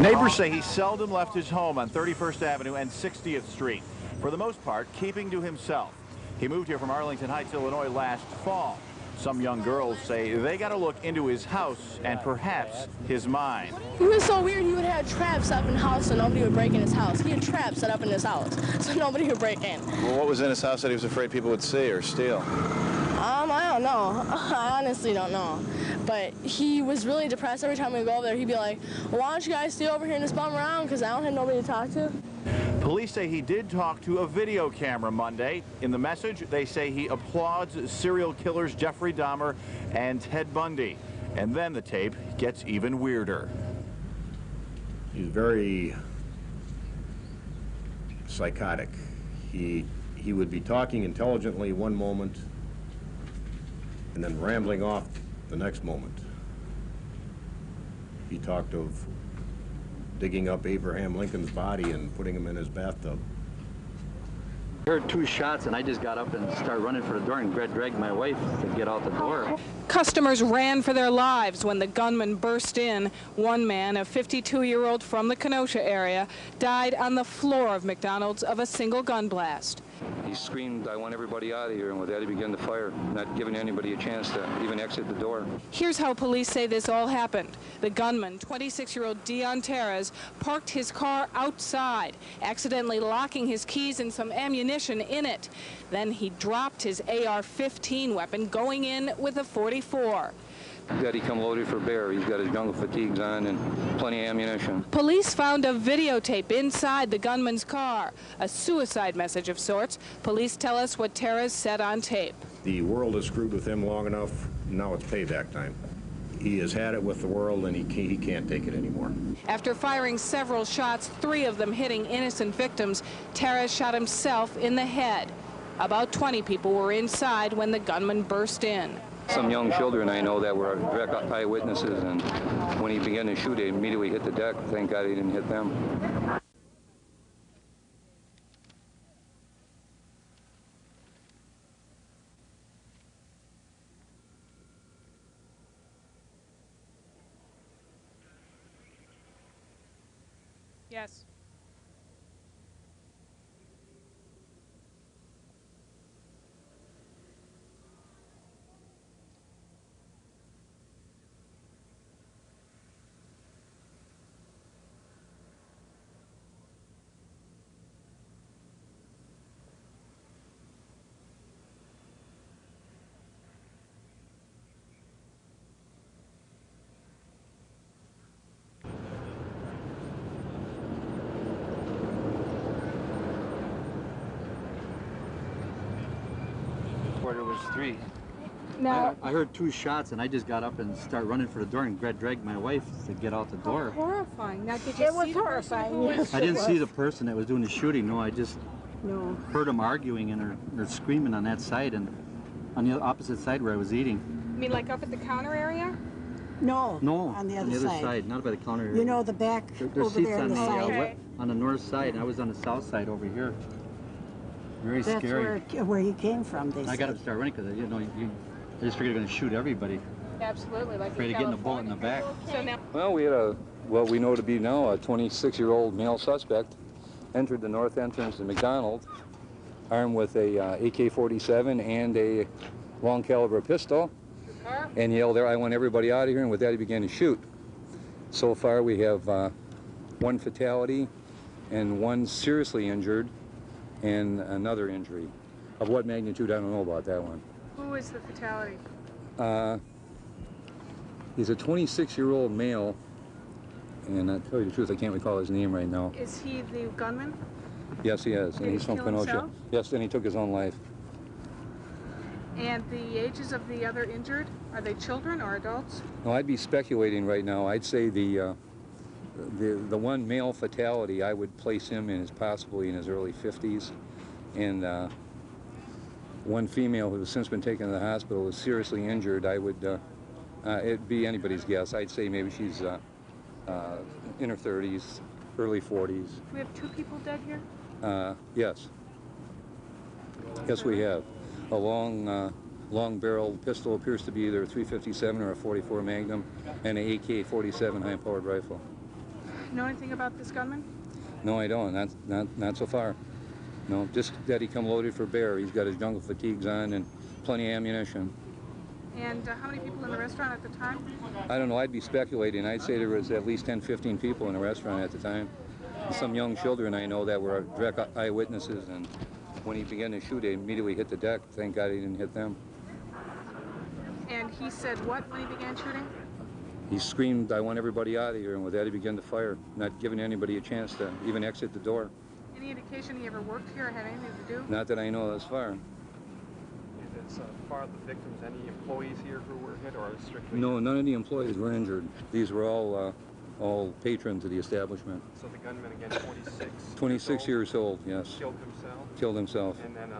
Neighbors say he seldom left his home on 31st Avenue and 60th Street, for the most part keeping to himself. He moved here from Arlington Heights, Illinois last fall. Some young girls say they got to look into his house and perhaps his mind. He was so weird. He would have traps up in the house so nobody would break in his house. He had traps set up in his house so nobody would break in. Well, what was in his house that he was afraid people would see or steal? I don't know. I honestly don't know. But he was really depressed every time we go over there. He'd be like, well, why don't you guys stay over here and just bum around because I don't have nobody to talk to. Police say he did talk to a video camera Monday. In the message, they say he applauds serial killers Jeffrey Dahmer and Ted Bundy. And then the tape gets even weirder. He's very psychotic. He would be talking intelligently one moment and then rambling off the next moment. He talked of digging up Abraham Lincoln's body and putting him in his bathtub. I heard 2 shots and I just got up and started running for the door and dragged my wife to get out the door. Customers ran for their lives when the gunman burst in. One man, a 52-year-old from the Kenosha area, died on the floor of McDonald's of a single gun blast. He screamed, "I want everybody out of here," and with that he began to fire, not giving anybody a chance to even exit the door. Here's how police say this all happened. The gunman, 26-year-old Dion Terres, parked his car outside, accidentally locking his keys and some ammunition in it. Then he dropped his AR-15 weapon, going in with a .44. Daddy come loaded for bear. He's got his jungle fatigues on and plenty of ammunition. Police found a videotape inside the gunman's car, a suicide message of sorts. Police tell us what Terres said on tape. The world has screwed with him long enough. Now it's payback time. He has had it with the world, and he can't take it anymore. After firing several shots, 3 of them hitting innocent victims, Terres shot himself in the head. About 20 people were inside when the gunman burst in. Some young children I know that were direct eyewitnesses, and when he began to shoot, they immediately hit the deck. Thank God he didn't hit them. Yes. There was 3. Now, I heard 2 shots and I just got up and started running for the door and dragged my wife to get out the door. horrifying. Now, did you see the horrifying. I didn't see the person that was doing the shooting. No, I just heard them arguing and they're screaming on that side and on the opposite side where I was eating. You mean like up at the counter area? No, No, on the other side. not by the counter area. You know, the back There's over seats there on on the the side. Okay. on the north side, and I was on the south side over here. Very That's scary. where he came from, they I said. got up to start running because I didn't know I just figured they were going to shoot everybody. Absolutely, like Afraid of getting a bullet in the back. So now, Well, we had what we know to be now a 26-year-old male suspect entered the north entrance of McDonald's armed with a AK-47 and a long caliber pistol and yelled, "I want everybody out of here," and with that he began to shoot. So far we have 1 fatality and 1 seriously injured and another injury. Of what magnitude, I don't know about that one. who is the fatality? He's a 26-year-old male, and I tell you the truth, I can't recall his name right now. Is he the gunman? Yes, he is, and Did he's he from kill Kenosha. himself? Yes, and he took his own life. And the ages of the other injured, are they children or adults? No, I'd be speculating right now. I'd say the 1 male fatality, I would place him in as possibly in his early 50s, and 1 female who has since been taken to the hospital is seriously injured. I would, it'd be anybody's guess. I'd say maybe she's in her 30s, early 40s. We have 2 people dead here? Yes. Yes, we have. A long-barreled pistol appears to be either a .357 or a .44 Magnum, and an AK-47 high-powered rifle. know anything about this gunman? No, I don't. Not so far. No, just that he come loaded for bear. He's got his jungle fatigues on and plenty of ammunition. And how many people in the restaurant at the time? I don't know. I'd be speculating. I'd say there was at least 10, 15 people in the restaurant at the time. Some young children I know that were direct eyewitnesses, and when he began to shoot, they immediately hit the deck. Thank God he didn't hit them. And he said what when he began shooting? He screamed, "I want everybody out of here," and with that he began to fire, not giving anybody a chance to even exit the door. Any indication he ever worked here or had anything to do? Not that I know thus far. As far as the victims, any employees here who were hit, or strictly? No, none of the employees were injured. These were all patrons of the establishment. So the gunman, again, 26? 26 years old, yes. Killed himself? Killed himself. And then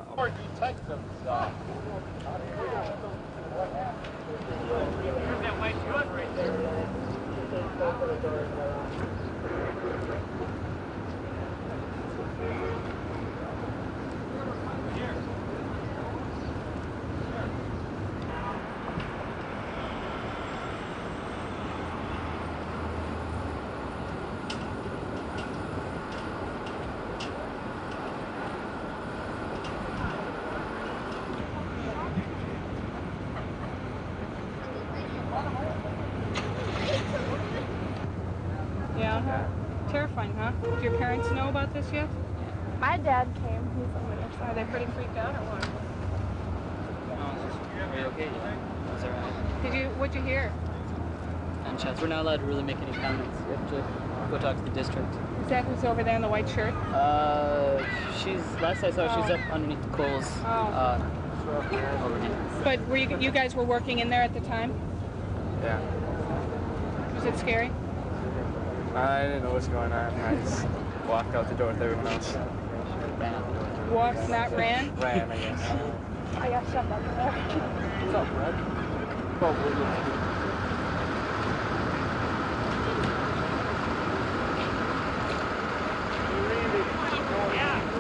Yeah. Terrifying, huh? Do your parents know about this yet? My dad came. He's on the other side. Are they pretty freaked out or what? Are you okay? Is that right? What'd you hear? Gunshots. We're not allowed to really make any comments. You have to go talk to the district. Is that who's over there in the white shirt? Last I saw, she's up underneath the coals. Overhand. But were you guys were working in there at the time? yeah. Was it scary? I didn't know what's going on. I just walked out the door with everyone else. Ran out the door. Walked, not ran? Ran, I guess. I got shot by the door. What's up, Brad?